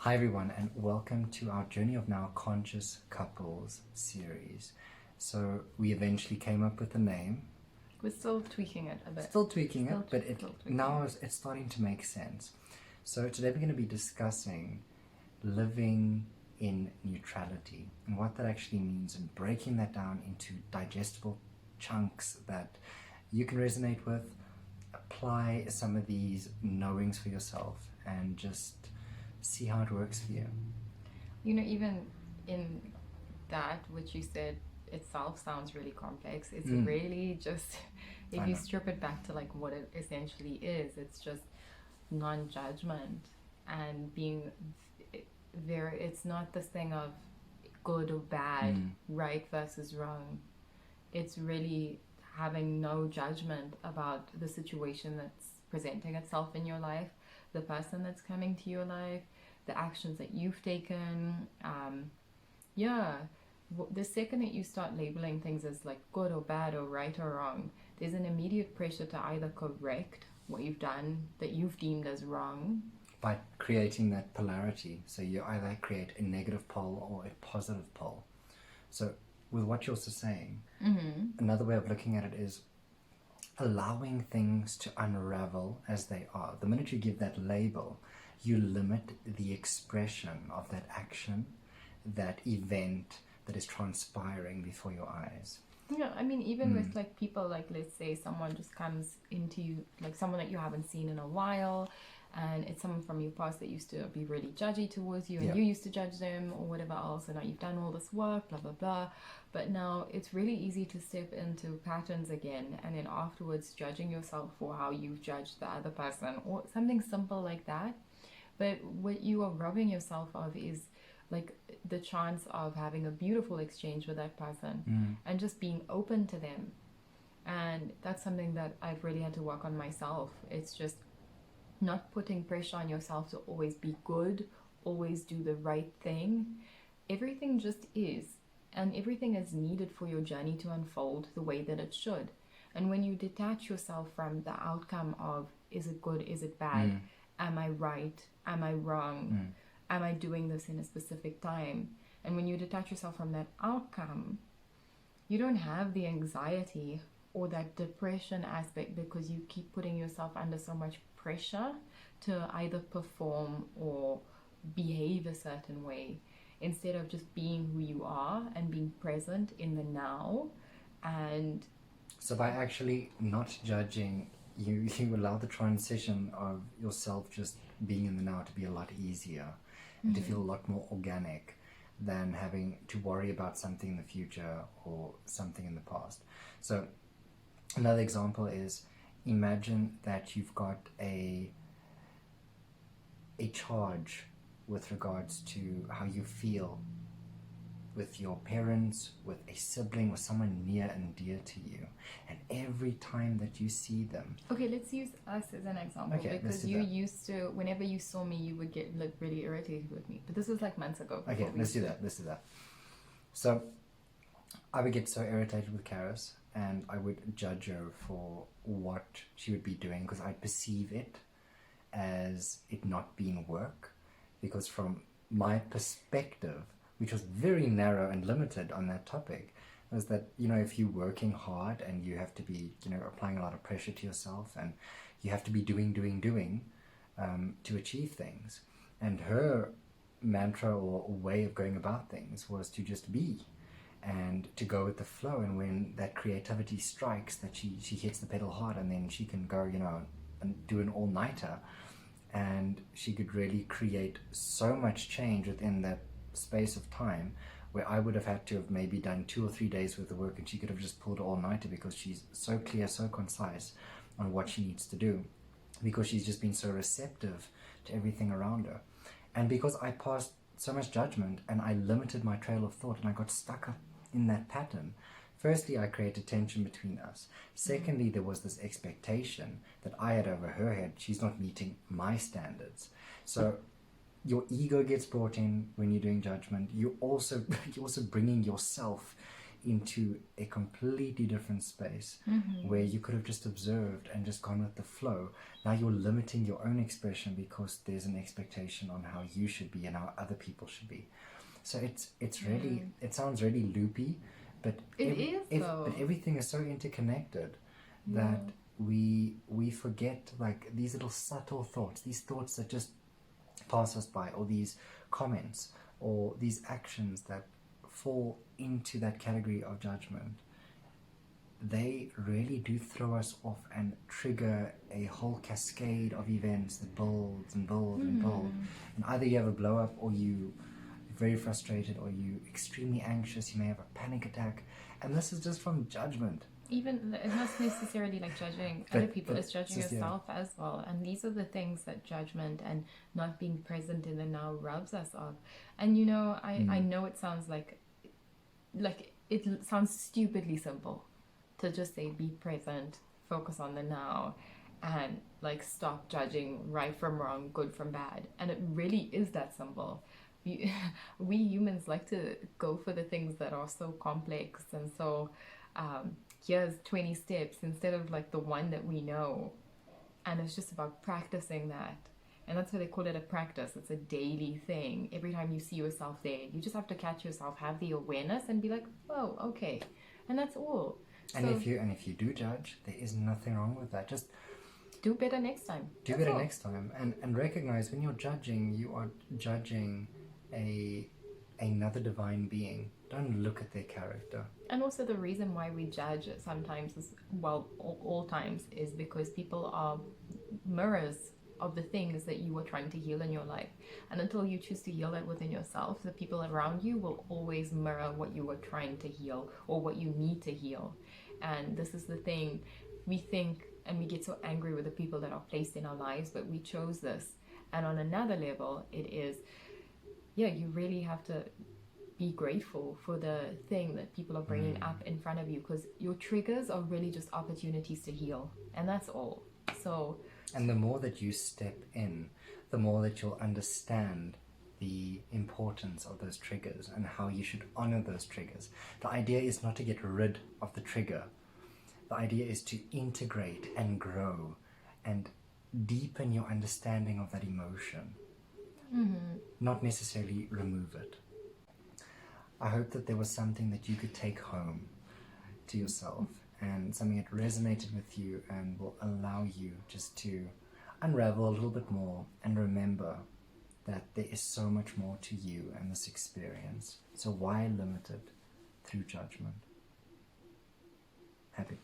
Hi everyone, and welcome to our Journey of Now Conscious Couples series. So we eventually came up with a name. We're still tweaking it a bit. Still tweaking it, but now it's starting to make sense. So today we're going to be discussing living in neutrality and what that actually means, and breaking that down into digestible chunks that you can resonate with. Apply some of these knowings for yourself and just see how it works for you. You know, even in that, which you said itself sounds really complex. It's really just, if you strip it back to like what it essentially is, it's just non-judgment and being very, it's not this thing of good or bad, right versus wrong. It's really having no judgment about the situation that's presenting itself in your life, the person that's coming to your life, the actions that you've taken. The second that you start labeling things as like good or bad or right or wrong, there's an immediate pressure to either correct what you've done that you've deemed as wrong, by creating that polarity. So you either create a negative pole or a positive pole. So with what you're also saying, another way of looking at it is allowing things to unravel as they are. The minute you give that label, you limit the expression of that action, that event that is transpiring before your eyes. Yeah, I mean, even with like people, like let's say someone just comes into you, like someone that you haven't seen in a while, and it's someone from your past that used to be really judgy towards you, and you used to judge them or whatever else, and now you've done all this work, blah blah blah, but now it's really easy to step into patterns again, and then afterwards judging yourself for how you've judged the other person or something simple like that. But what you are robbing yourself of is like the chance of having a beautiful exchange with that person and just being open to them. And that's something that I've really had to work on myself. It's just not putting pressure on yourself to always be good, always do the right thing. Everything just is, and everything is needed for your journey to unfold the way that it should. And when you detach yourself from the outcome of is it good, is it bad, am I right, am I wrong, am I doing this in a specific time, and when you detach yourself from that outcome, you don't have the anxiety or that depression aspect, because you keep putting yourself under so much pressure to either perform or behave a certain way, instead of just being who you are and being present in the now. And so by actually not judging, you allow the transition of yourself just being in the now to be a lot easier and to feel a lot more organic than having to worry about something in the future or something in the past. So another example is, imagine that you've got a charge with regards to how you feel with your parents, with a sibling, with someone near and dear to you, and every time that you see them. Okay, let's use us as an example, because you used to, whenever you saw me, you would get like really irritated with me. But this was like months ago. Okay, let's do that. So I would get so irritated with Karis, and I would judge her for what she would be doing, because I perceive it as it not being work, because from my perspective, which was very narrow and limited on that topic, was that, you know, if you're working hard and you have to be, you know, applying a lot of pressure to yourself, and you have to be doing to achieve things. And her mantra or way of going about things was to just be and to go with the flow. And when that creativity strikes, that she hits the pedal hard, and then she can go, you know, and do an all-nighter, and she could really create so much change within that space of time, where I would have had to have maybe done 2 or 3 days worth of work, and she could have just pulled all-nighter, because she's so clear, so concise on what she needs to do, because she's just been so receptive to everything around her. And because I passed so much judgment and I limited my trail of thought, and I got stuck up in that pattern, firstly, I created tension between us. Secondly, there was this expectation that I had over her head. She's not meeting my standards. So your ego gets brought in when you're doing judgment. You're also bringing yourself into a completely different space where you could have just observed and just gone with the flow. Now you're limiting your own expression because there's an expectation on how you should be and how other people should be. So it's really, it sounds really loopy, but but everything is so interconnected that we forget like these little subtle thoughts, these thoughts that just pass us by, or these comments or these actions that fall into that category of judgment. They really do throw us off and trigger a whole cascade of events that builds and builds and builds. And either you have a blow up, or you very frustrated, or you extremely anxious, you may have a panic attack, and this is just from judgment. Even it's not necessarily like judging other people, it's judging yourself as well. And these are the things that judgment and not being present in the now robs us of. And you know, I know it sounds like it sounds stupidly simple to just say be present, focus on the now, and like stop judging right from wrong, good from bad. And it really is that simple. We humans like to go for the things that are so complex and so here's 20 steps instead of like the one that we know. And it's just about practicing that. And that's why they call it a practice. It's a daily thing. Every time you see yourself there, you just have to catch yourself, have the awareness, and be like, oh, okay. And that's all. And so, if you do judge, there is nothing wrong with that. Just do better next time. Next time. And recognize when you're judging, you are judging another divine being. Don't look at their character. And also the reason why we judge sometimes is, well, all times, is because people are mirrors of the things that you are trying to heal in your life. And until you choose to heal that within yourself, the people around you will always mirror what you are trying to heal or what you need to heal. And this is the thing. We think and we get so angry with the people that are placed in our lives, but we chose this. And on another level, it is, you really have to be grateful for the thing that people are bringing up in front of you, because your triggers are really just opportunities to heal, and that's all. So, and the more that you step in, the more that you'll understand the importance of those triggers and how you should honor those triggers. The idea is not to get rid of the trigger. The idea is to integrate and grow and deepen your understanding of that emotion. Not necessarily remove it. I hope that there was something that you could take home to yourself, and something that resonated with you and will allow you just to unravel a little bit more and remember that there is so much more to you and this experience. So why limit it through judgment? Happy.